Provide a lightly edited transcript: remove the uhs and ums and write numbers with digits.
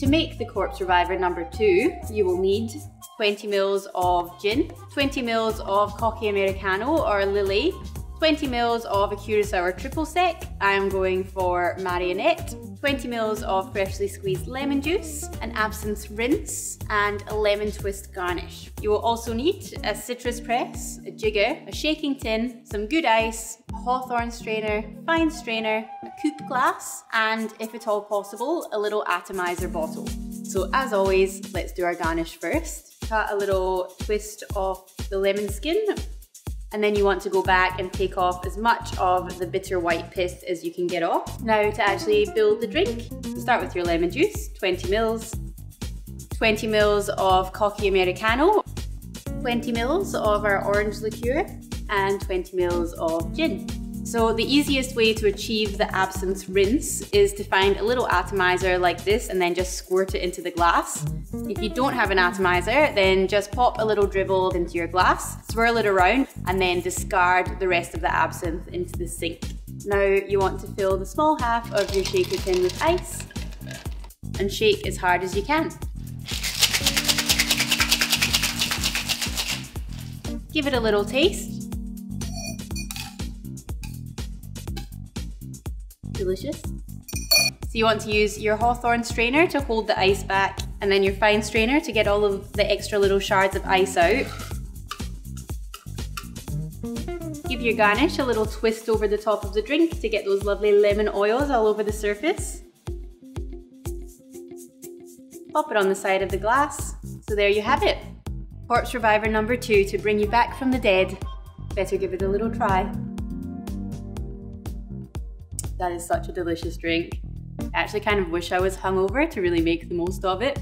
To make the Corpse Reviver number 2, you will need 20 ml of gin, 20 ml of Cocchi Americano or Lillet, 20 ml of a Curacao or triple sec. I am going for Marionette, 20 ml of freshly squeezed lemon juice, an absinthe rinse, and a lemon twist garnish. You will also need a citrus press, a jigger, a shaking tin, some good ice, a Hawthorn strainer, fine strainer, a Coupe glass, and if at all possible, a little Atomiser bottle. So as always, let's do our garnish first. Cut a little twist off the lemon skin, and then you want to go back and take off as much of the bitter white pith as you can get off. Now to actually build the drink, start with your lemon juice, 20 ml, 20 ml of Cocchi Americano, 20 ml of our orange liqueur, and 20 ml of gin. So the easiest way to achieve the absinthe rinse is to find a little atomizer like this and then just squirt it into the glass. If you don't have an atomizer, then just pop a little dribble into your glass, swirl it around, and then discard the rest of the absinthe into the sink. Now you want to fill the small half of your shaker tin with ice and shake as hard as you can. Give it a little taste. Delicious. So you want to use your Hawthorn strainer to hold the ice back, and then your fine strainer to get all of the extra little shards of ice out. Give your garnish a little twist over the top of the drink to get those lovely lemon oils all over the surface. Pop it on the side of the glass. So there you have it. Corpse Reviver number 2 to bring you back from the dead. Better give it a little try. That is such a delicious drink. I actually kind of wish I was hungover to really make the most of it.